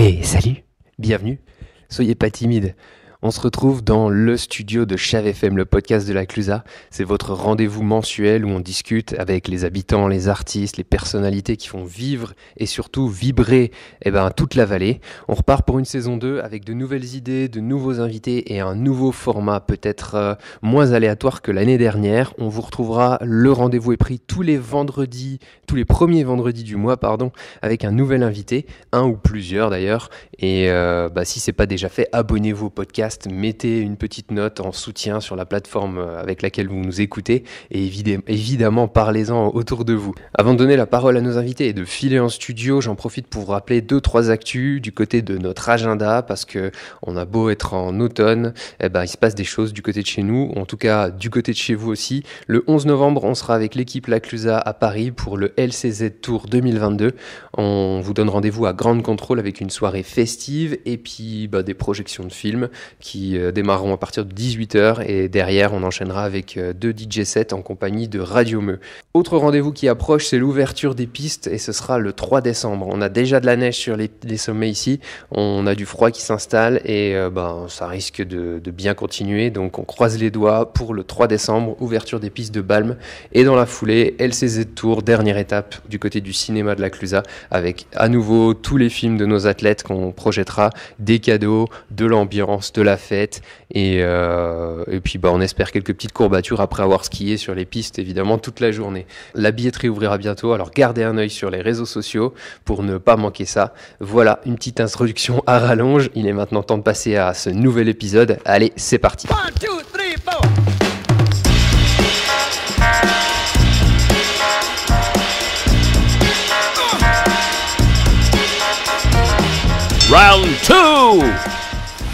Hey, salut, bienvenue, soyez pas timide. On se retrouve dans le studio de Chave FM, le podcast de la Clusa. C'est votre rendez-vous mensuel où on discute avec les habitants, les artistes, les personnalités qui font vivre et surtout vibrer toute la vallée. On repart pour une saison 2 avec de nouvelles idées, de nouveaux invités et un nouveau format peut-être moins aléatoire que l'année dernière. On vous retrouvera, le rendez-vous est pris tous les premiers vendredis du mois, avec un nouvel invité, un ou plusieurs d'ailleurs. Et si c'est pas déjà fait, abonnez-vous au podcast. Mettez une petite note en soutien sur la plateforme avec laquelle vous nous écoutez et évidemment parlez-en autour de vous. Avant de donner la parole à nos invités et de filer en studio, j'en profite pour vous rappeler 2-3 actus du côté de notre agenda parce que on a beau être en automne, il se passe des choses du côté de chez nous, en tout cas du côté de chez vous aussi. Le 11 novembre, on sera avec l'équipe La Clusa à Paris pour le LCZ Tour 2022. On vous donne rendez-vous à Grande Contrôle avec une soirée festive et puis des projections de films qui démarreront à partir de 18h et derrière on enchaînera avec 2 DJ sets en compagnie de Radio Meux. Autre rendez-vous qui approche, c'est l'ouverture des pistes et ce sera le 3 décembre. On a déjà de la neige sur les sommets ici, on a du froid qui s'installe et ça risque de bien continuer, donc on croise les doigts pour le 3 décembre, ouverture des pistes de Balme et dans la foulée LCZ Tour, dernière étape du côté du cinéma de la Clusa avec à nouveau tous les films de nos athlètes qu'on projettera, des cadeaux, de l'ambiance, de la fête et puis on espère quelques petites courbatures après avoir skié sur les pistes évidemment toute la journée. La billetterie ouvrira bientôt, alors gardez un œil sur les réseaux sociaux pour ne pas manquer ça. Voilà, une petite introduction à rallonge, il est maintenant temps de passer à ce nouvel épisode. Allez, c'est parti. 1, 2, 3, 4. Round 2.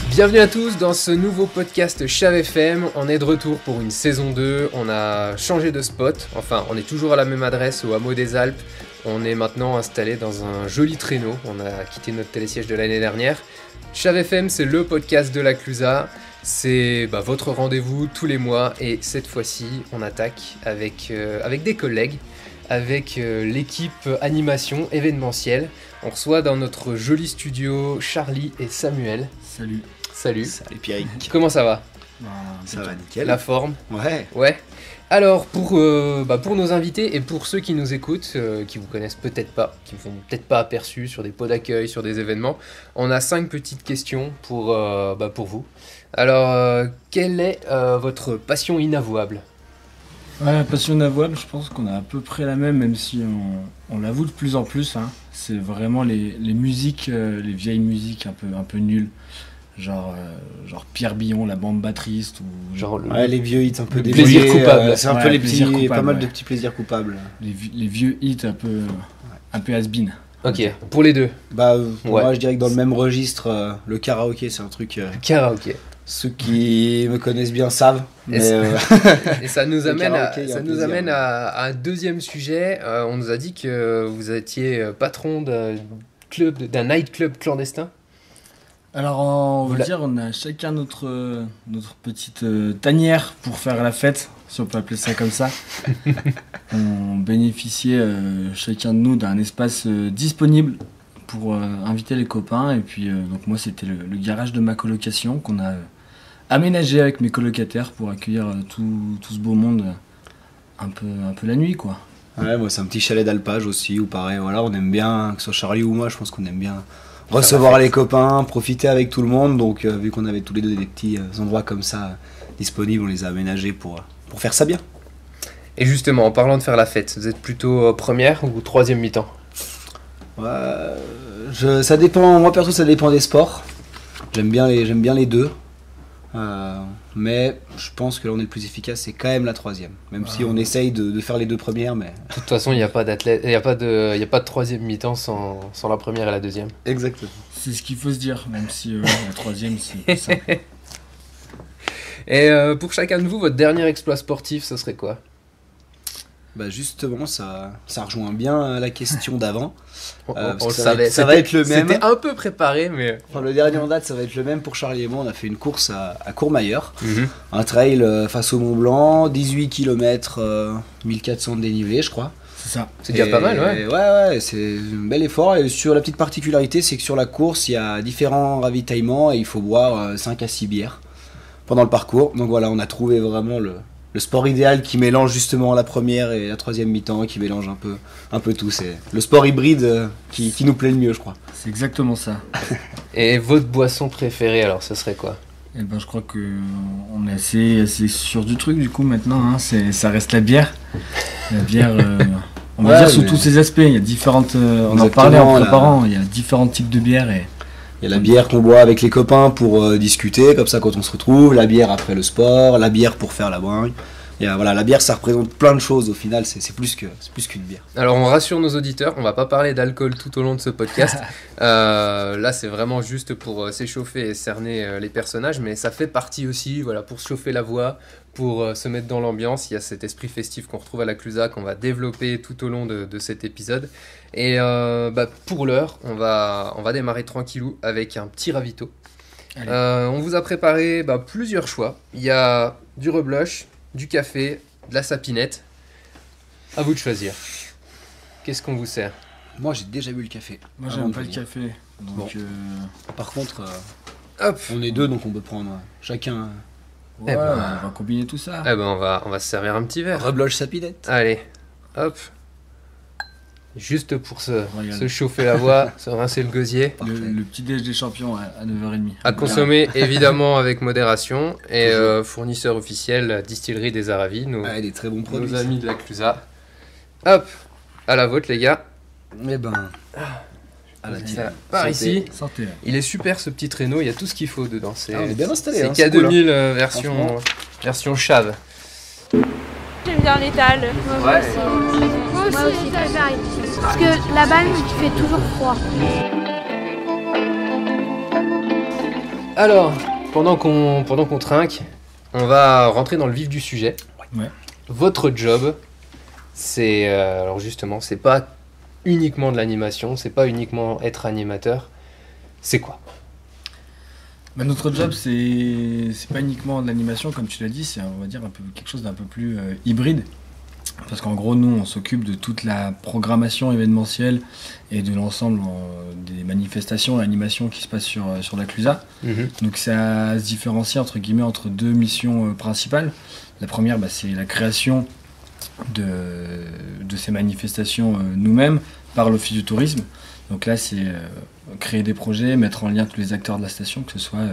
Bienvenue à tous dans ce nouveau podcast Chave FM. On est de retour pour une saison 2. On a changé de spot. Enfin, on est toujours à la même adresse au Hameau des Alpes. On est maintenant installé dans un joli traîneau. On a quitté notre télésiège de l'année dernière. Chave FM, c'est le podcast de la Clusa. C'est votre rendez-vous tous les mois. Et cette fois-ci, on attaque avec des collègues, avec l'équipe animation événementielle. On reçoit dans notre joli studio Charlie et Samuel. Salut. Salut. Salut Pierrick. Comment ça va ? Ça va nickel. La forme ? Ouais. Alors, pour nos invités et pour ceux qui nous écoutent, qui vous connaissent peut-être pas, qui ne sont peut-être pas aperçus sur des pots d'accueil, sur des événements, on a 5 petites questions pour vous. Alors, quelle est votre passion inavouable ? Ouais, la passion inavouable, je pense qu'on a à peu près la même si on l'avoue de plus en plus. Hein. C'est vraiment les musiques, les vieilles musiques un peu nulles. Genre Pierre Billon, la bande batteriste ou genre les vieux hits un peu des plaisirs coupables. C'est un peu les petits coupables, pas mal de petits plaisirs coupables. Les vieux hits un peu has-been. Ok, pour les deux. Moi je dirais que dans le même registre, le karaoké c'est un truc. Karaoké. Ceux qui me connaissent bien savent. Et ça nous amène à un deuxième sujet. On nous a dit que vous étiez patron d'un nightclub clandestin. Alors on a chacun notre petite tanière pour faire la fête, si on peut appeler ça comme ça. On bénéficiait chacun de nous d'un espace disponible pour inviter les copains. Et puis donc moi c'était le garage de ma colocation qu'on a aménagé avec mes colocataires pour accueillir tout ce beau monde un peu la nuit quoi. Ouais, moi c'est un petit chalet d'alpage aussi où pareil, voilà, on aime bien, que ce soit Charlie ou moi, je pense qu'on aime bien recevoir les copains, profiter avec tout le monde. Donc vu qu'on avait tous les deux des petits endroits comme ça disponibles, on les a aménagés pour faire ça bien. Et justement, en parlant de faire la fête, vous êtes plutôt première ou troisième mi-temps ? Ça dépend, moi perso ça dépend des sports. J'aime bien les deux. Mais je pense que là on est le plus efficace, c'est quand même la troisième. Même si on essaye de faire les deux premières, mais... De toute façon, il n'y a pas d'athlète, il n'y a pas de troisième mi-temps sans la première et la deuxième. Exactement. C'est ce qu'il faut se dire, même si la troisième c'est plus simple. Et pour chacun de vous, votre dernier exploit sportif, ce serait quoi ? Justement, ça rejoint bien la question d'avant. On le savait. Ça va être le même. C'était un peu préparé, mais... Enfin, le dernier en date, ça va être le même pour Charlie et moi. On a fait une course à Courmayeur. Un trail face au Mont Blanc, 18 km, 1400 de dénivelé, je crois. C'est ça. C'est déjà pas mal, ouais. Ouais, c'est un bel effort. Et sur la petite particularité, c'est que sur la course, il y a différents ravitaillements et il faut boire 5 à 6 bières pendant le parcours. Donc voilà, on a trouvé vraiment le sport idéal qui mélange justement la première et la troisième mi-temps, qui mélange un peu tout. C'est le sport hybride qui nous plaît le mieux, je crois. C'est exactement ça. Et votre boisson préférée, alors, ce serait quoi? Eh ben, je crois qu'on est assez sûr du truc du coup maintenant. Hein. Ça reste la bière. La bière, on va dire sous tous ses aspects. Il y a différentes. On en parlait en préparant. Il y a différents types de bières. Il y a la bière qu'on boit avec les copains pour discuter, comme ça quand on se retrouve. La bière après le sport. La bière pour faire la bringue. Et voilà, la bière, ça représente plein de choses. Au final, c'est plus qu'une bière. Alors, on rassure nos auditeurs, on va pas parler d'alcool tout au long de ce podcast. Là, c'est vraiment juste pour s'échauffer et cerner les personnages, mais ça fait partie aussi, voilà, pour se chauffer la voix, pour se mettre dans l'ambiance. Il y a cet esprit festif qu'on retrouve à la Clusa, qu'on va développer tout au long de cet épisode. Et pour l'heure, on va démarrer tranquillou avec un petit ravito. On vous a préparé plusieurs choix. Il y a du rebloche, du café, de la sapinette. À vous de choisir. Qu'est-ce qu'on vous sert? Moi, j'ai déjà bu le café. Moi, j'aime pas le café. Donc, Par contre, hop, on est deux, donc on peut prendre chacun. Ouais, on va combiner tout ça. on va se servir un petit verre. Rebloche sapinette. Allez, hop. Juste pour se chauffer la voix, se rincer le gosier. Le petit déj des champions à 9h30. À consommer évidemment avec modération. Et fournisseur officiel, Distillerie des Aravis, des très bons produits. Nos amis de la Clusa. Hop, à la vôtre les gars. Eh ben, à la tienne. Par ici. Santé. Il est super ce petit traîneau, il y a tout ce qu'il faut dedans. On est bien installé. C'est K2000 cool, version chave. J'aime bien l'étal. Ouais. Moi aussi, pareil. Parce que la balle, il fait toujours froid. Alors, pendant qu'on trinque, on va rentrer dans le vif du sujet. Ouais. Votre job, c'est alors justement, c'est pas uniquement de l'animation, c'est pas uniquement être animateur. C'est quoi? Notre job, c'est pas uniquement de l'animation, comme tu l'as dit, c'est on va dire quelque chose d'un peu plus hybride. Parce qu'en gros, nous, on s'occupe de toute la programmation événementielle et de l'ensemble des manifestations et animations qui se passent sur la Clusa. Donc ça se différencie entre guillemets entre deux missions principales. La première, c'est la création de ces manifestations nous-mêmes par l'Office du tourisme. Donc là, c'est créer des projets, mettre en lien tous les acteurs de la station, que ce soit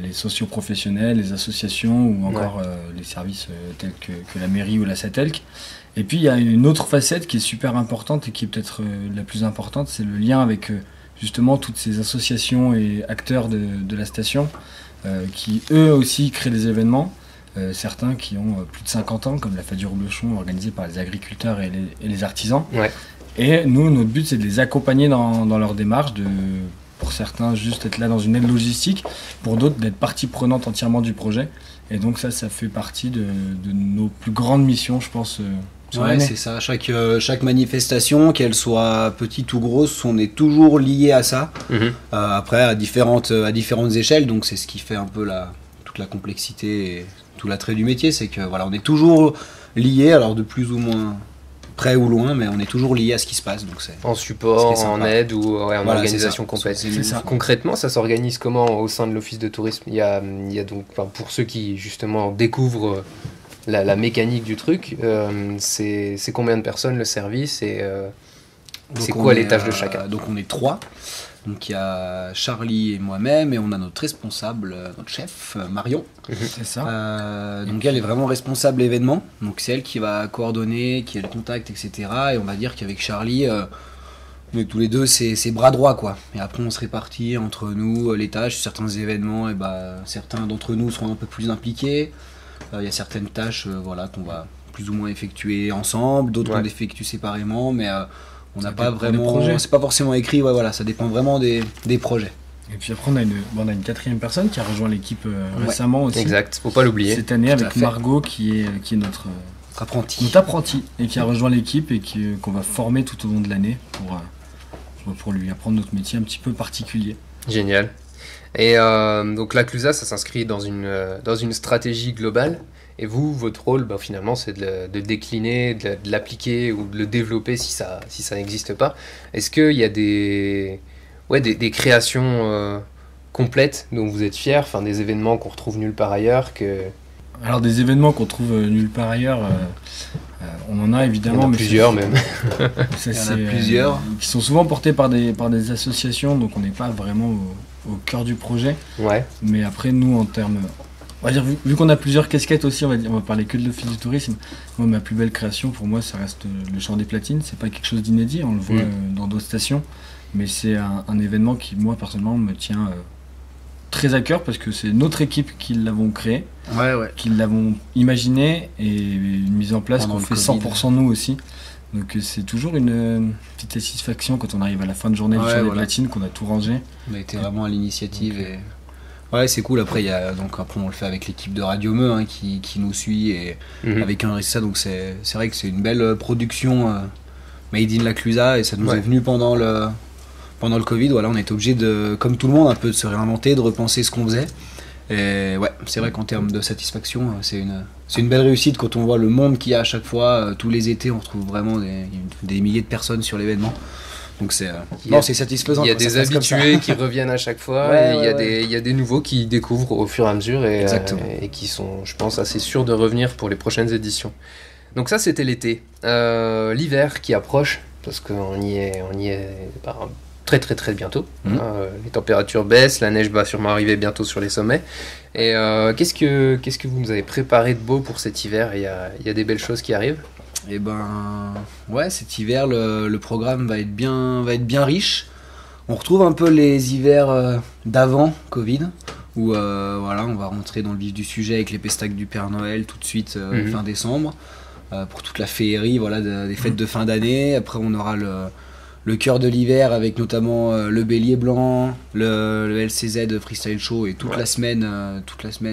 les socioprofessionnels, les associations ou encore les services tels que la mairie ou la SATELC. Et puis il y a une autre facette qui est super importante et qui est peut-être la plus importante, c'est le lien avec justement toutes ces associations et acteurs de la station qui eux aussi créent des événements. Certains qui ont plus de 50 ans, comme la Fête du Reblochon organisée par les agriculteurs et les artisans. Ouais. Et nous, notre but, c'est de les accompagner dans leur démarche, pour certains, juste être là dans une aide logistique, pour d'autres, d'être partie prenante entièrement du projet. Et donc ça fait partie de nos plus grandes missions, je pense, sur l'année. C'est ça. Chaque manifestation, qu'elle soit petite ou grosse, on est toujours lié à ça. Après, à différentes échelles, donc c'est ce qui fait un peu toute la complexité et tout l'attrait du métier, c'est que voilà, on est toujours lié, alors de plus ou moins près ou loin, mais on est toujours lié à ce qui se passe. Donc en support, en aide ou en organisation complète. C'est ça. Concrètement, ça s'organise comment au sein de l'Office de tourisme? Il y a donc, pour ceux qui justement découvrent la mécanique du truc, c'est combien de personnes le service et c'est quoi les tâches de chacun? Donc on est 3. Donc il y a Charlie et moi-même et on a notre responsable, notre chef, Marion. C'est ça. Donc elle est vraiment responsable événement. Donc c'est elle qui va coordonner, qui a le contact, etc. Et on va dire qu'avec Charlie, on est tous les deux c'est bras droit quoi. Et après on se répartit entre nous les tâches. Sur certains événements, et certains d'entre nous seront un peu plus impliqués. Il y a certaines tâches qu'on va plus ou moins effectuer ensemble, d'autres qu'on effectue séparément, mais on n'a pas vraiment, c'est pas forcément écrit, ça dépend vraiment des projets. Et puis après on a une quatrième personne qui a rejoint l'équipe récemment aussi. Exact, faut pas l'oublier. Cette année avec Margot qui est notre apprenti et qui a rejoint l'équipe et qu'on va former tout au long de l'année pour lui apprendre notre métier un petit peu particulier. Génial. Et donc la Clusa, ça s'inscrit dans une stratégie globale. Et vous, votre rôle, finalement, c'est de le décliner, de l'appliquer ou de le développer si ça n'existe pas. Est-ce qu'il y a des créations complètes dont vous êtes fiers, des événements qu'on retrouve nulle part ailleurs Alors des événements qu'on trouve nulle part ailleurs, on en a évidemment. Il y en a plusieurs même. Il y en a plusieurs. Qui sont souvent portés par des associations, donc on n'est pas vraiment au cœur du projet. Ouais. Mais après, nous, en termes... On va dire, vu qu'on a plusieurs casquettes aussi, on va parler que de l'Office du tourisme. Moi, ma plus belle création, pour moi, ça reste le Chant des Platines. C'est pas quelque chose d'inédit, on le voit dans d'autres stations. Mais c'est un événement qui, moi, personnellement, me tient très à cœur parce que c'est notre équipe qui l'avons créé, qui l'avons imaginé et une mise en place qu'on fait 100% nous aussi. Donc c'est toujours une petite satisfaction quand on arrive à la fin de journée du Chant des Platines, qu'on a tout rangé. On a été vraiment à l'initiative et... Ouais, c'est cool. Après, après on le fait avec l'équipe de Radio Meux qui nous suit et avec un RSA. Donc c'est vrai que c'est une belle production made in la Clusa et ça nous est venu pendant le Covid. Voilà, on était obligé de, comme tout le monde, un peu de se réinventer, de repenser ce qu'on faisait. Et ouais, c'est vrai qu'en termes de satisfaction, c'est une belle réussite quand on voit le monde qu'il y a à chaque fois. Tous les étés, on retrouve vraiment des milliers de personnes sur l'événement. Donc c'est satisfaisant. Il y a des habitués qui reviennent à chaque fois, il y a des nouveaux qui découvrent au fur et à mesure et qui sont, je pense, assez sûrs de revenir pour les prochaines éditions. Donc ça, c'était l'été. L'hiver qui approche, parce qu'on y est très très très bientôt. Les températures baissent, la neige va sûrement arriver bientôt sur les sommets. Et qu'est-ce que vous nous avez préparé de beau pour cet hiver? Il y a des belles choses qui arrivent? Et cet hiver le programme va être bien riche. On retrouve un peu les hivers d'avant Covid où on va rentrer dans le vif du sujet avec les pestacles du Père Noël tout de suite fin décembre pour toute la féerie des fêtes de fin d'année. Après on aura le cœur de l'hiver avec notamment le Bélier Blanc, le LCZ Freestyle Show et toute la semaine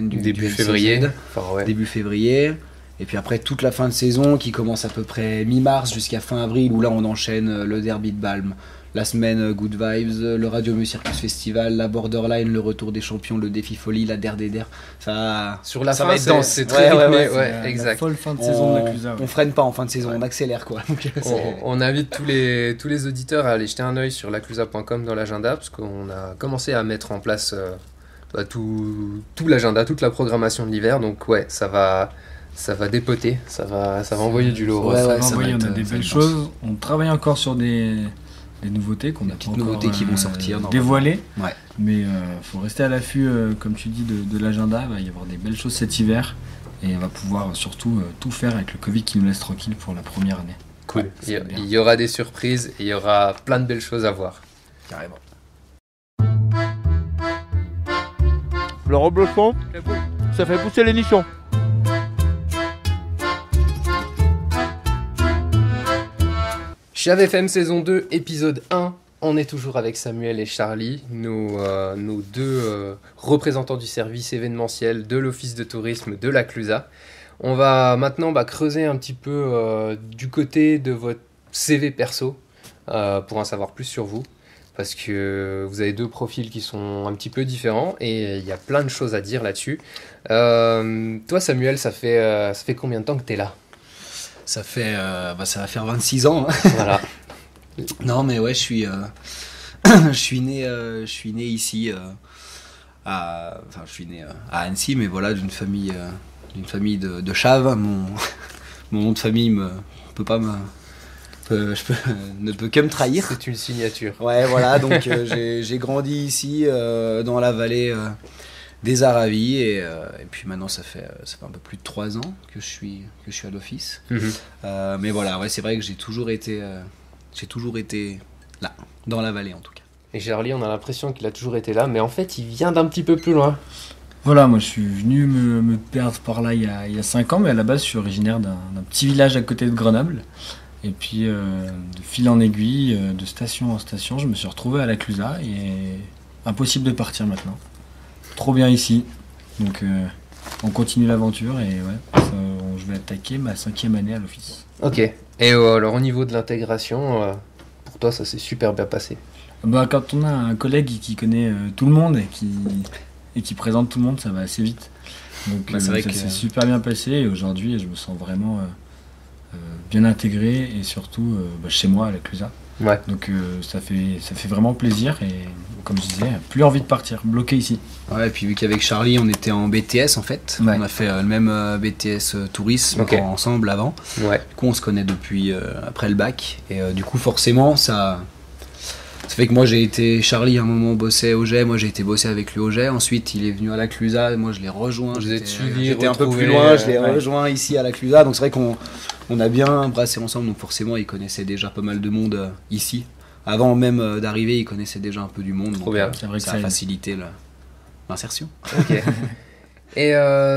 du début LCZ, février. Début février. Et puis après toute la fin de saison qui commence à peu près mi-mars jusqu'à fin avril où là on enchaîne le Derby de Balme, la semaine Good Vibes, le Radio Meux Circus Festival, la Borderline, le Retour des Champions, le Défi Folie, la Der des Der. Sur la ça fin, va être dense. C'est très rythmé, exact. La folle fin de saison de la Clusa. On freine pas en fin de saison, on accélère quoi. Donc, on invite tous les auditeurs à aller jeter un œil sur laclusa.com dans l'agenda parce qu'on a commencé à mettre en place tout l'agenda, toute la programmation de l'hiver. Donc ça va dépoter, ça va envoyer du lourd. On a des belles choses. On travaille encore sur des nouveautés qu'on a petites nouveautés qui vont sortir dévoilées. Mais il faut rester à l'affût, comme tu dis, de l'agenda. Il va y avoir des belles choses cet hiver et on va pouvoir surtout tout faire avec le Covid qui nous laisse tranquille pour la première année. Cool. Il y aura des surprises et il y aura plein de belles choses à voir. Carrément. Le reblochon, ça fait pousser les nichons. Chave FM saison 2, épisode 1. On est toujours avec Samuel et Charlie, nos deux représentants du service événementiel de l'Office de tourisme de la Clusa. On va maintenant creuser un petit peu du côté de votre CV perso pour en savoir plus sur vous. Parce que vous avez deux profils qui sont un petit peu différents et il y a plein de choses à dire là-dessus. Toi Samuel, ça fait combien de temps que tu es là ? Ça va faire 26 ans. Voilà. Non mais ouais, je suis né ici je suis né à Annecy, mais voilà, d'une famille de Chaves. Mon nom de famille ne peut que me trahir. C'est une signature. Ouais, voilà, donc j'ai grandi ici dans la vallée des Aravis et puis maintenant ça fait un peu plus de 3 ans que je suis à l'office. Mais voilà, c'est vrai que j'ai toujours été là, dans la vallée en tout cas. Et Charlie, on a l'impression qu'il a toujours été là, mais en fait il vient d'un petit peu plus loin. Voilà, moi je suis venu me perdre par là il y a 5 ans, mais à la base je suis originaire d'un petit village à côté de Grenoble. Et puis de fil en aiguille, de station en station, je me suis retrouvé à la Clusa et impossible de partir maintenant. Trop bien ici, donc on continue l'aventure et je vais attaquer ma 5e année à l'office. Ok, et alors au niveau de l'intégration, pour toi ça s'est super bien passé? Quand on a un collègue qui connaît tout le monde et qui présente tout le monde, ça va assez vite. Donc c'est vrai ça que s'est super bien passé et aujourd'hui je me sens vraiment bien intégré et surtout chez moi à la Clusa. Ouais. Donc ça fait vraiment plaisir et comme je disais, plus envie de partir, bloqué ici. Ouais, et puis vu qu'avec Charlie on était en BTS en fait, Ouais. on a fait le même BTS tourisme Ok. ensemble avant. Ouais. Du coup on se connaît depuis après le bac et du coup forcément ça fait que moi j'ai été, Charlie à un moment bossait au Jet, moi j'ai été bosser avec lui au Jet, ensuite il est venu à la Clusa, moi je l'ai rejoint, Vous êtes suivis, j'étais un peu retrouvés, plus loin, je l'ai ouais. rejoint ici à la Clusa, donc c'est vrai qu'on a bien brassé ensemble, donc forcément il connaissait déjà pas mal de monde ici. Avant même d'arriver, il connaissait déjà un peu du monde, Trop donc bien. C'est vrai que ça ça a aide. facilité l'insertion. Ok. Et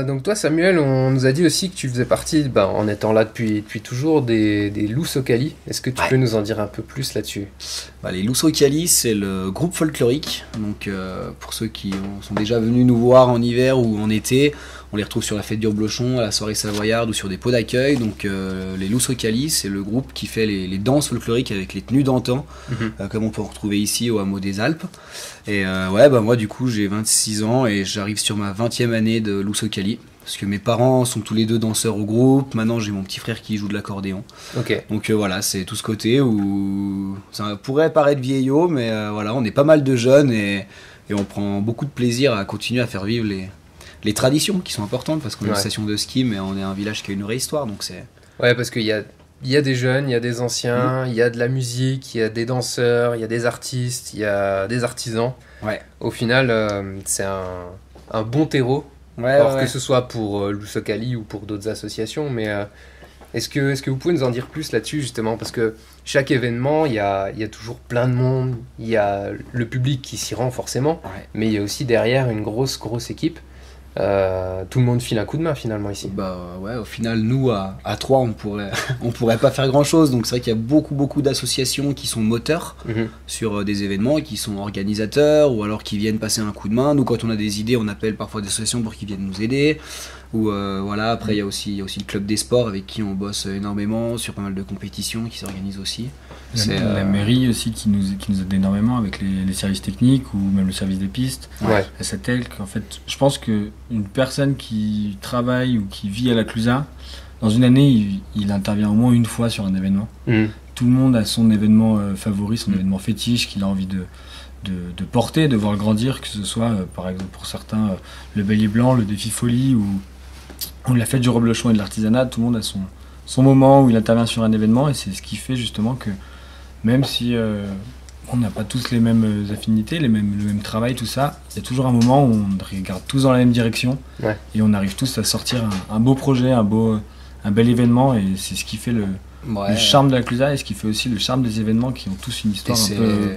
donc toi Samuel, on nous a dit aussi que tu faisais partie, en étant là depuis toujours, des Lusocali. Est-ce que tu Ouais. peux nous en dire un peu plus là-dessus? Les Lusocali, c'est le groupe folklorique. Donc, pour ceux qui sont déjà venus nous voir en hiver ou en été, on les retrouve sur la fête d'Urblochon, à la soirée savoyarde ou sur des pots d'accueil. Donc, les Lusocali, c'est le groupe qui fait les danses folkloriques avec les tenues d'antan, comme on peut en retrouver ici au hameau des Alpes. Et moi, du coup, j'ai 26 ans et j'arrive sur ma 20e année de Lusocali. Parce que mes parents sont tous les deux danseurs au groupe. Maintenant, j'ai mon petit frère qui joue de l'accordéon. Ok. Donc voilà, c'est tout ce côté où ça pourrait paraître vieillot, mais voilà, on est pas mal de jeunes et on prend beaucoup de plaisir à continuer à faire vivre les traditions qui sont importantes parce qu'on est une Ouais. station de ski, mais on est un village qui a une vraie histoire, donc c'est. Ouais, parce qu'il y a des jeunes, il y a des anciens, il y a de la musique, il y a des danseurs, il y a des artistes, il y a des artisans. Ouais. Au final, c'est un bon terreau. Ouais, Alors que ce soit pour Lusocali ou pour d'autres associations, mais est-ce que vous pouvez nous en dire plus là-dessus justement? Parce que chaque événement, il y a toujours plein de monde, il y a le public qui s'y rend forcément, Ouais. mais il y a aussi derrière une grosse équipe. Tout le monde file un coup de main finalement ici. Au final, nous, à 3, on pourrait pas faire grand-chose. Donc c'est vrai qu'il y a beaucoup d'associations qui sont moteurs Mhm. sur des événements, qui sont organisateurs, ou alors qui viennent passer un coup de main. Nous, quand on a des idées, on appelle parfois des associations pour qu'ils viennent nous aider. Ou après, il y a aussi le club des sports avec qui on bosse énormément sur pas mal de compétitions qui s'organisent aussi. C'est, La mairie aussi qui nous aide énormément avec les services techniques ou même le service des pistes. Ouais. La Satel, en fait, je pense qu'une personne qui travaille ou qui vit à la Clusa, dans une année, il intervient au moins une fois sur un événement. Mhm. Tout le monde a son événement favori, son événement fétiche qu'il a envie de porter, de voir grandir, que ce soit par exemple pour certains le Bélier Blanc, le défi folie ou la fête du reblochon et de l'artisanat. Tout le monde a son moment où il intervient sur un événement et c'est ce qui fait justement que même si on n'a pas tous les mêmes affinités, le même travail, tout ça, il y a toujours un moment où on regarde tous dans la même direction. Ouais. Et on arrive tous à sortir un beau projet, un bel événement et c'est ce qui fait le charme de la Clusa et ce qui fait aussi le charme des événements qui ont tous une histoire un peu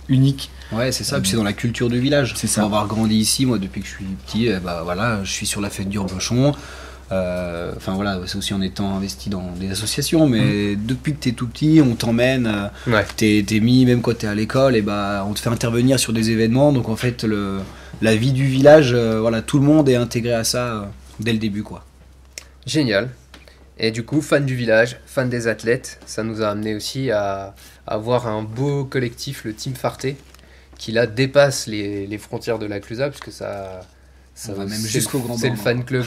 unique. Ouais, c'est ça, puis c'est dans la culture du village. C'est ça. Pour avoir grandi ici, moi, depuis que je suis petit, je suis sur la fête d'Urblochon. C'est aussi en étant investi dans des associations, mais depuis que t'es tout petit, on t'emmène, Ouais. t'es mis, même quand t'es à l'école, et on te fait intervenir sur des événements, donc en fait, la vie du village, tout le monde est intégré à ça dès le début, quoi. Génial. Et du coup, fan du village, fan des athlètes, ça nous a amené aussi à avoir un beau collectif, le Team Farté, qui là dépasse les frontières de la Clusa, puisque ça On va même c'est jusqu'au Grand C'est le Bornand. fan club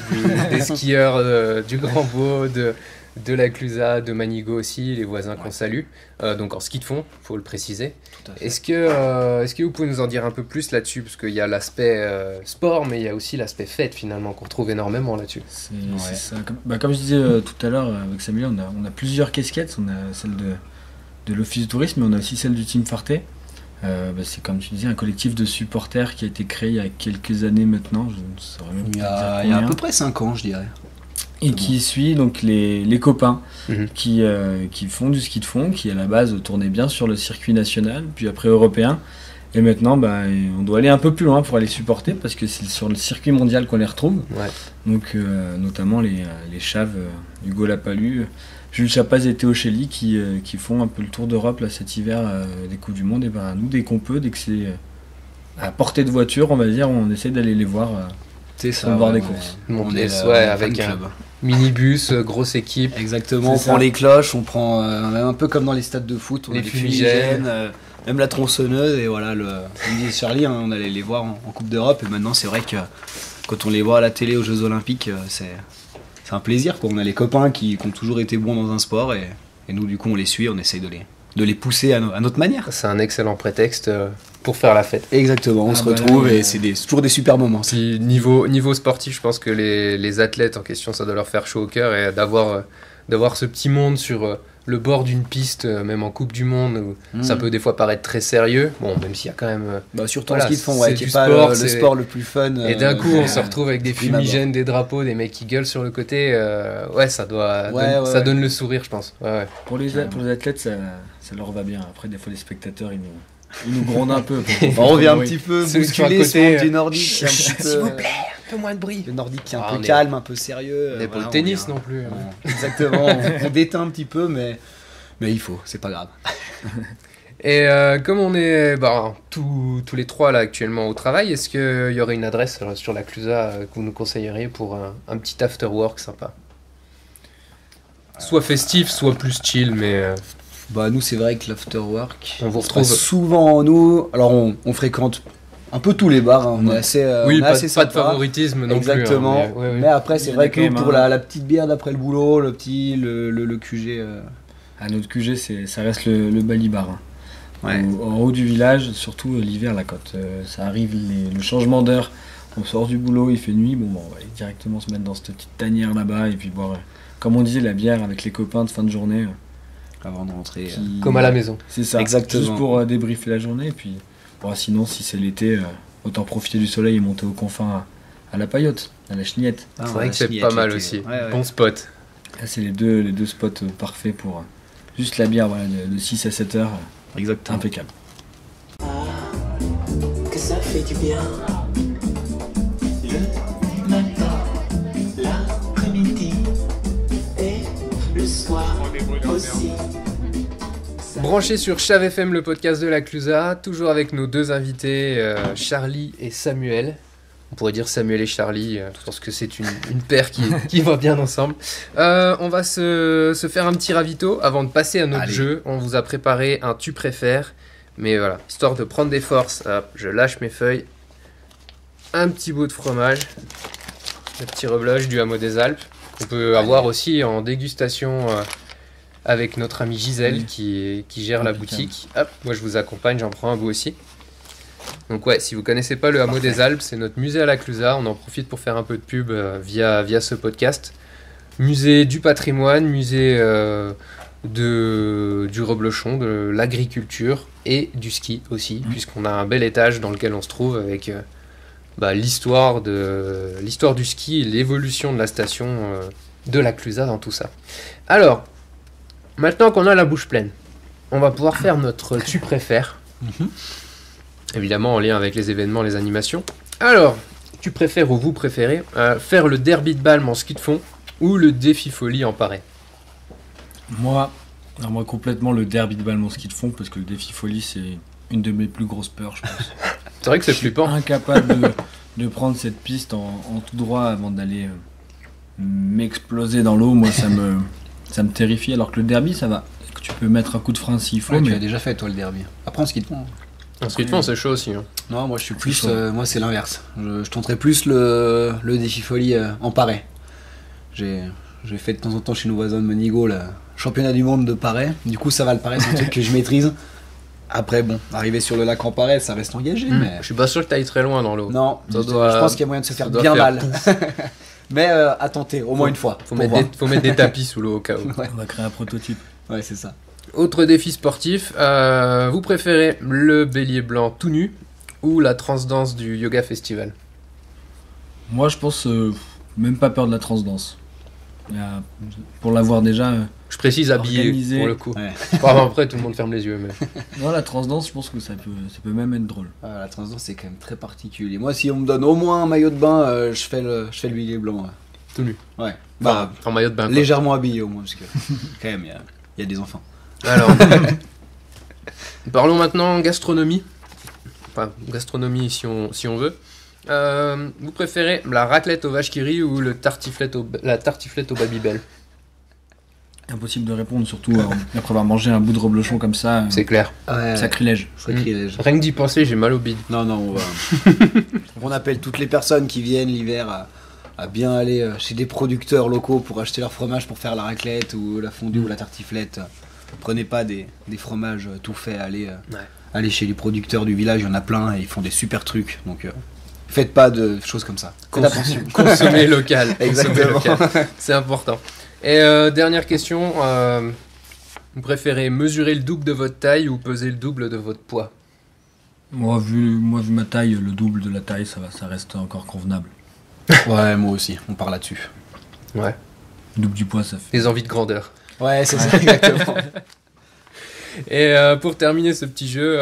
des skieurs du Grand Beau, de la Clusa, de Manigo aussi, les voisins qu'on salue. Donc en ski de fond, faut le préciser. Tout à fait. Est-ce que vous pouvez nous en dire un peu plus là-dessus? Parce qu'il y a l'aspect sport, mais il y a aussi l'aspect fête finalement qu'on retrouve énormément là-dessus. C'est ça. Comme je disais tout à l'heure avec Samuel, on a plusieurs casquettes. On a celle de l'Office du tourisme, mais on a aussi celle du Team Farté. C'est comme tu disais un collectif de supporters qui a été créé il y a quelques années maintenant. Je ne saurais même Il y pas dire a à combien. peu près 5 ans, je dirais. Et qui suit donc les copains Mhm. qui font du ski de fond, qui à la base tournaient bien sur le circuit national, puis après européen. Et maintenant, on doit aller un peu plus loin pour aller supporter parce que c'est sur le circuit mondial qu'on les retrouve. Ouais. Donc, notamment les chaves Hugo Lapalu, Jules Chapaz et Théo Chély qui font un peu le tour d'Europe là, cet hiver des Coupes du Monde. Et nous, dès qu'on peut, dès que c'est à portée de voiture, on va dire, on essaie d'aller les voir. C'est Sur le bord des courses. Donc, On est yes, le ouais, fan avec club. Minibus, grosse équipe. Exactement, on C'est prend ça. les cloches, on prend un peu comme dans les stades de foot, on Les a des fumigènes. même la tronçonneuse, et voilà, comme disait Charlie, on allait les voir en Coupe d'Europe, et maintenant c'est vrai que quand on les voit à la télé aux Jeux Olympiques, c'est un plaisir, quoi. On a les copains qui ont toujours été bons dans un sport et nous, du coup, on les suit, on essaye de les pousser à notre manière. C'est un excellent prétexte pour faire la fête. Exactement, on se retrouve et c'est toujours des super moments. Puis niveau sportif, je pense que les athlètes en question, ça doit leur faire chaud au cœur et d'avoir ce petit monde sur le bord d'une piste, même en Coupe du Monde, où ça peut des fois paraître très sérieux. Bon, même s'il y a quand même... surtout en ski de fond, qui du est pas sport, le sport le plus fun. Et d'un coup, on se retrouve avec des fumigènes, des drapeaux, des mecs qui gueulent sur le côté. Ça donne le sourire, je pense. Ouais. Pour les athlètes, ça leur va bien. Après, des fois, les spectateurs, ils nous grondent un peu. On revient un petit peu bousculer sur du nordique. S'il vous plaît, un peu moins de bruit. Le nordique qui est un peu calme, un peu sérieux. On n'est pas le tennis non plus. Exactement, on déteint un petit peu, mais il faut, c'est pas grave. Et comme on est tous les trois là actuellement au travail, est-ce qu'il y aurait une adresse sur la Clusa que vous nous conseilleriez pour un petit after work sympa? Soit festif, soit plus chill, mais... nous, c'est vrai que l'afterwork, on vous retrouve souvent. Nous, alors on fréquente un peu tous les bars, hein. On est assez assez pas de favoritisme non plus. Exactement. Mais après, c'est vrai que pour la petite bière d'après le boulot, le QG. Notre QG, ça reste le Balibar. Hein. Ouais. En haut du village, surtout l'hiver, là, quand ça arrive, le changement d'heure, on sort du boulot, il fait nuit, on va aller directement se mettre dans cette petite tanière là-bas et puis boire, comme on disait, la bière avec les copains de fin de journée. Avant de rentrer. Comme à la maison. C'est ça, exactement. Juste pour débriefer la journée. Et puis, sinon, si c'est l'été, autant profiter du soleil et monter aux confins à la Paillote, à la Chignette. C'est vrai que c'est pas mal aussi. Ouais. Bon spot. Là, c'est les deux spots parfaits pour juste la bière de 6 à 7 heures. Exactement. Impeccable. Que ça fait du bien. Le matin, l'après-midi et le soir aussi. Branché sur Chave FM, le podcast de la Clusa, toujours avec nos deux invités, Charlie et Samuel. On pourrait dire Samuel et Charlie, parce que c'est une paire qui va bien ensemble. On va se faire un petit ravito avant de passer à notre jeu. On vous a préparé un tu préfères. Mais voilà, histoire de prendre des forces, hop, je lâche mes feuilles. Un petit bout de fromage. Le petit rebloche du Hameau des Alpes. On peut avoir aussi en dégustation avec notre amie Gisèle qui gère la boutique. Hop, moi je vous accompagne, j'en prends un bout aussi. Donc ouais, si vous connaissez pas le Hameau des Alpes, c'est notre musée à la Clusa. On en profite pour faire un peu de pub via ce podcast. Musée du patrimoine, musée du reblochon, de l'agriculture et du ski aussi, puisqu'on a un bel étage dans lequel on se trouve avec l'histoire du ski et l'évolution de la station de la Clusa dans tout ça. Alors, maintenant qu'on a la bouche pleine, on va pouvoir faire notre tu préfères. Évidemment en lien avec les événements, les animations. Alors, tu préfères ou vous préférez faire le derby de Balme en ski de fond ou le défi folie en parais? Moi, complètement le derby de Balme en ski de fond, parce que le défi folie, c'est une de mes plus grosses peurs, je pense. C'est vrai que c'est flippant. Je suis incapable de prendre cette piste en tout droit avant d'aller m'exploser dans l'eau. Moi, ça me terrifie, alors que le derby, ça va. Tu peux mettre un coup de frein s'il faut. Ouais, mais tu l'as déjà fait, toi, le derby. Après, en ski de fond. En ski de fond, c'est chaud aussi. Hein. Non, moi, je suis plus. Moi, c'est l'inverse. Je tenterais plus le défi folie en parais. J'ai fait de temps en temps chez nos voisins de Monigo le championnat du monde de parais. Du coup, ça va, le parais, c'est un truc que je maîtrise. Après, arriver sur le lac en parais, ça reste engagé. Mais... Je suis pas sûr que tu ailles très loin dans l'eau. Non, je pense qu'il y a moyen de se faire bien mal. Mais à tenter, au moins une fois. Faut mettre des tapis sous l'eau au cas où. Ouais. On va créer un prototype. Ouais, c'est ça. Autre défi sportif, vous préférez le bélier blanc tout nu ou la transdanse du yoga festival? Moi, je pense même pas peur de la transdanse. Pour l'avoir déjà. Je précise habillé organisé. pour le coup. Ouais. Après, tout le monde ferme les yeux. Mais... Non, la transdanse, je pense que ça peut même être drôle. La transdanse, c'est quand même très particulier. Moi, si on me donne au moins un maillot de bain, je fais le bélier blanc. Ouais. Tout nu. Ouais. En maillot de bain. Légèrement habillé au moins, parce que quand même, il y a des enfants. Alors, parlons maintenant gastronomie. Enfin, gastronomie si on veut. Vous préférez la raclette aux vaches qui rient ou la tartiflette au Babybel? Impossible de répondre, surtout après avoir mangé un bout de reblochon comme ça. C'est clair. Sacrilège. Sacrilège. Rien que d'y penser, j'ai mal au bide. Non, on va. On appelle toutes les personnes qui viennent l'hiver à bien aller chez des producteurs locaux pour acheter leur fromage pour faire la raclette ou la fondue ou la tartiflette. Prenez pas des fromages tout faits, allez chez les producteurs du village, il y en a plein et ils font des super trucs. Donc faites pas de choses comme ça. Faites attention. Consommer local. Exactement. Consommer local. C'est important. Et dernière question, vous préférez mesurer le double de votre taille ou peser le double de votre poids? Moi, vu ma taille, le double de la taille, ça reste encore convenable. Ouais, moi aussi, on part là-dessus. Ouais. Le double du poids, ça fait. Les envies de grandeur. Ouais, c'est ça, exactement. Et pour terminer ce petit jeu,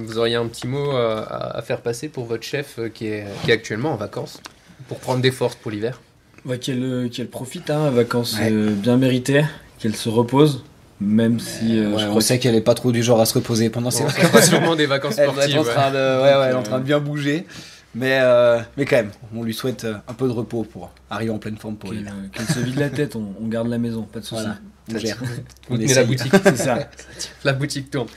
vous auriez un petit mot à faire passer pour votre chef qui est actuellement en vacances, pour prendre des forces pour l'hiver? Qu'elle profite, vacances bien méritées, qu'elle se repose, même si on sait qu'elle est pas trop du genre à se reposer pendant ses vacances. Pas sûrement des vacances Elle sportives. est en train elle est en train de bien bouger, mais quand même, on lui souhaite un peu de repos pour arriver en pleine forme pour l'hiver. Qu'elle se vide la tête, on garde la maison, pas de soucis. Voilà, on gère. Vous On tenez la essaye. boutique. C'est ça. La boutique tourne.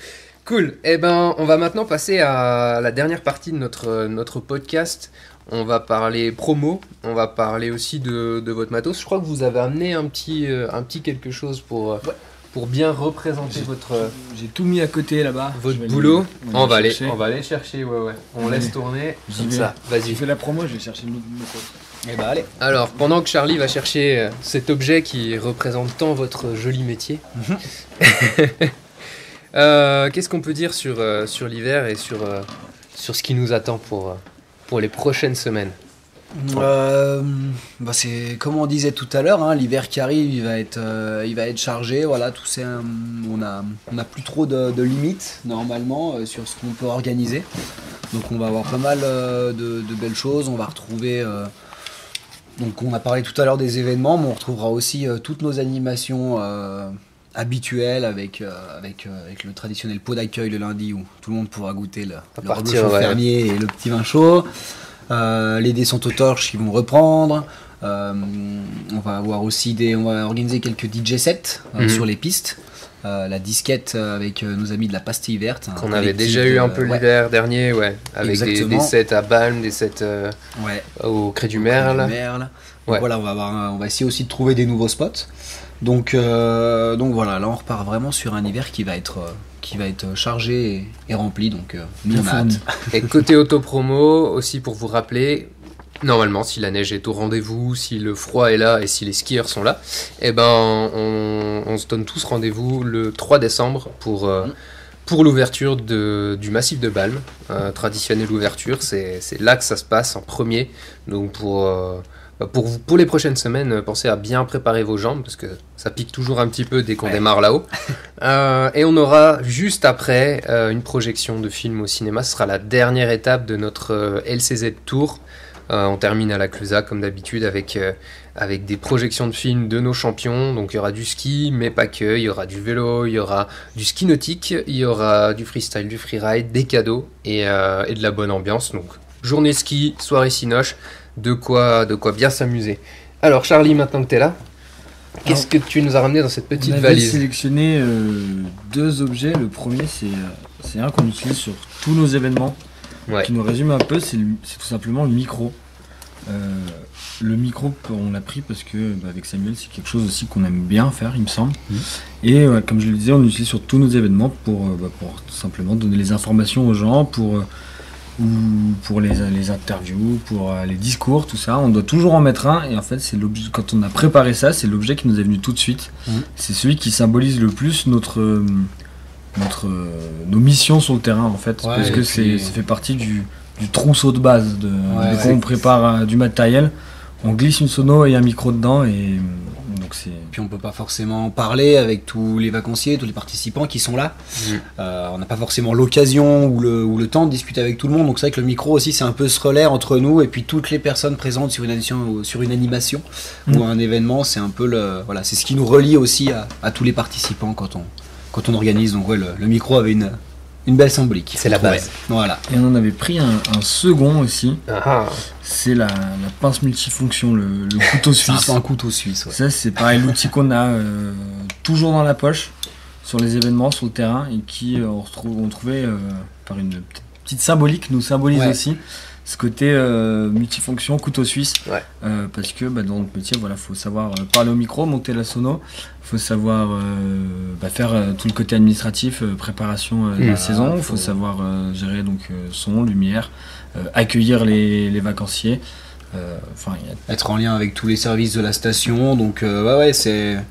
Cool. Eh ben, on va maintenant passer à la dernière partie de notre podcast. On va parler promo, on va parler aussi de votre matos. Je crois que vous avez amené un petit quelque chose pour bien représenter J'ai tout mis à côté là-bas. votre boulot. On va aller chercher. chercher, ouais. On laisse tourner comme ça. J'ai Vas-y. fait la promo, je vais chercher le micro. Eh bah allez. Alors, pendant que Charlie va chercher cet objet qui représente tant votre joli métier, qu'est-ce qu'on peut dire sur l'hiver et sur ce qui nous attend pour les prochaines semaines? C'est comme on disait tout à l'heure, l'hiver qui arrive, il va être chargé. Voilà, on a plus trop de limites normalement sur ce qu'on peut organiser. Donc on va avoir pas mal de belles choses. On va retrouver. Donc on a parlé tout à l'heure des événements, mais on retrouvera aussi toutes nos animations habituelles avec le traditionnel pot d'accueil le lundi où tout le monde pourra goûter le reblochon fermier et le petit vin chaud. Les dés sont aux torches qui vont reprendre. On va avoir aussi on va organiser quelques DJ sets sur les pistes. La disquette avec nos amis de la Pastille Verte. Qu'on avait déjà eu un peu l'hiver dernier, avec des sets à Balme, des sets au Cré du Merle. Donc voilà, on va essayer aussi de trouver des nouveaux spots. Donc voilà, là on repart vraiment sur un hiver qui va être chargé et rempli. Donc nous on a hâte. Et côté autopromo, aussi pour vous rappeler, normalement, si la neige est au rendez-vous, si le froid est là et si les skieurs sont là, on se donne tous rendez-vous le 3 décembre pour l'ouverture du massif de Balme. Traditionnelle ouverture, c'est là que ça se passe en premier. Donc pour les prochaines semaines, pensez à bien préparer vos jambes parce que ça pique toujours un petit peu dès qu'on démarre là-haut. Et on aura juste après une projection de film au cinéma. Ce sera la dernière étape de notre LCZ Tour. On termine à la Clusa comme d'habitude avec des projections de films de nos champions. Donc il y aura du ski, mais pas que. Il y aura du vélo, il y aura du ski nautique, il y aura du freestyle, du freeride, des cadeaux et de la bonne ambiance. Donc journée ski, soirée cinoche, de quoi bien s'amuser. Alors Charlie, maintenant que tu es là, qu'est-ce que tu nous as ramené dans cette petite valise? On avait sélectionné 2 objets. Le premier, c'est un qu'on utilise sur tous nos événements. Qui nous résume un peu, c'est tout simplement le micro. Le micro, on l'a pris parce que avec Samuel, c'est quelque chose aussi qu'on aime bien faire, il me semble. Et comme je le disais, on l'utilise sur tous nos événements pour tout simplement donner les informations aux gens, pour les interviews, pour les discours, tout ça. On doit toujours en mettre un. Et en fait, c'est l'objet. Quand on a préparé ça, c'est l'objet qui nous est venu tout de suite. C'est celui qui symbolise le plus nos missions sur le terrain en fait, parce que ça fait partie du trousseau de base dès qu'on prépare du matériel, on glisse une sono et un micro dedans et donc c'est... Puis on peut pas forcément parler avec tous les vacanciers, tous les participants qui sont là. On n'a pas forcément l'occasion ou le temps de discuter avec tout le monde, donc c'est vrai que le micro aussi c'est un peu ce relais entre nous et puis toutes les personnes présentes sur une animation ou un événement, c'est un peu c'est ce qui nous relie aussi à tous les participants quand on organise. Donc le micro avait une belle symbolique. C'est la Ouais. base. Voilà. Et on en avait pris un second aussi. Ah, C'est la pince multifonction, le couteau C'est un suisse. peu un couteau suisse. Ouais. Ça, c'est pareil, l'outil qu'on a toujours dans la poche, sur les événements, sur le terrain, et qui, on trouvait, par une petite symbolique, nous symbolise Ouais. aussi ce côté multifonction, couteau suisse. Ouais. Parce que dans notre métier, voilà, faut savoir parler au micro, monter la sono, faut savoir faire tout le côté administratif, préparation de la saison, faut savoir gérer donc son, lumière, accueillir les vacanciers. Enfin, il y a Être en lien avec tous les services de la station. Donc, ouais, c'est. il y a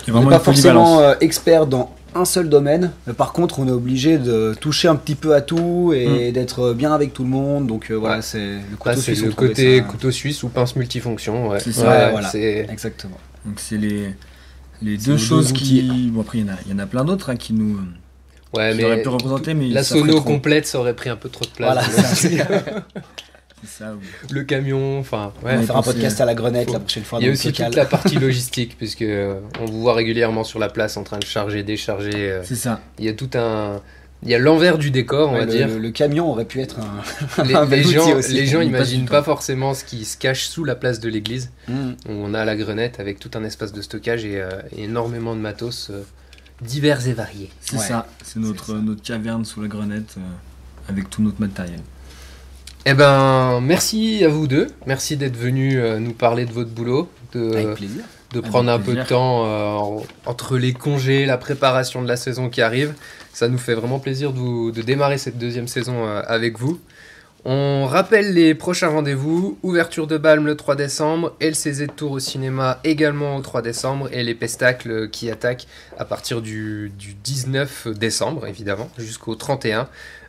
On vraiment n'est pas une polyvalence. forcément expert dans un seul domaine. Mais par contre, on est obligé de toucher un petit peu à tout et d'être bien avec tout le monde. Donc, voilà, Ouais. c'est le ça, couteau c'est suisse. le on trouvait côté ça- couteau suisse ou pince multifonction. Ouais. C'est ça, Ouais, voilà. c'est- Exactement. Donc c'est les C'est deux nos choses deux qui... Bon après il y en a plein d'autres qui nous Ouais, qui auraient mais pu représenter, mais la ça ferait sono trop. complète, ça aurait pris un peu trop de place. Voilà, C'est ça, oui. Le camion, enfin, ouais. On va faire un pensé- podcast à la grenette faut- la prochaine fois. Il y a dans le aussi local. toute la partie logistique, puisque on vous voit régulièrement sur la place en train de charger, décharger. C'est ça. Il y a tout un. Il y a l'envers du décor, on Ouais, va dire. le camion aurait pu être un. Les, un bel les outil gens, aussi. les gens Il imaginent passe du pas temps. forcément ce qui se cache sous la place de l'église. Mm. Où on a la grenette avec tout un espace de stockage et énormément de matos divers et variés. C'est Ouais. ça. C'est notre caverne sous la grenette avec tout notre matériel. Eh ben, merci à vous deux. Merci d'être venus nous parler de votre boulot, Avec plaisir. de prendre un Avec peu de plaisir. temps entre les congés, la préparation de la saison qui arrive. Ça nous fait vraiment plaisir de démarrer cette deuxième saison avec vous. On rappelle les prochains rendez-vous, ouverture de Balme le 3 décembre, LCZ de Tours au cinéma également au 3 décembre et les Pestacles qui attaquent à partir du 19 décembre évidemment jusqu'au 31.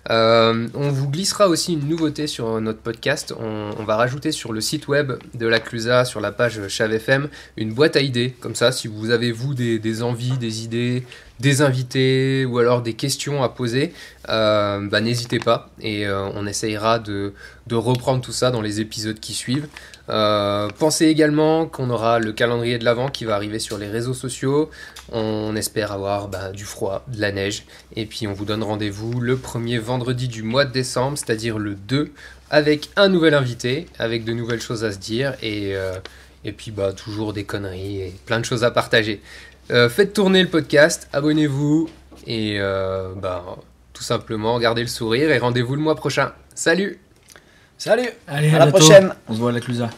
On vous glissera aussi une nouveauté sur notre podcast. On va rajouter sur le site web de la Clusa, sur la page Chave FM, une boîte à idées. Comme ça, si vous avez vous des envies, des idées, des invités ou alors des questions à poser, n'hésitez pas et on essayera de reprendre tout ça dans les épisodes qui suivent. Pensez également qu'on aura le calendrier de l'Avent qui va arriver sur les réseaux sociaux. On espère avoir du froid, de la neige. Et puis on vous donne rendez-vous le premier vendredi du mois de décembre, c'est-à-dire le 2, avec un nouvel invité, avec de nouvelles choses à se dire. Et puis toujours des conneries et plein de choses à partager. Faites tourner le podcast, abonnez-vous et tout simplement gardez le sourire et rendez-vous le mois prochain. Salut! Salut. Allez, À la bientôt. prochaine. On se voit à la Clusa.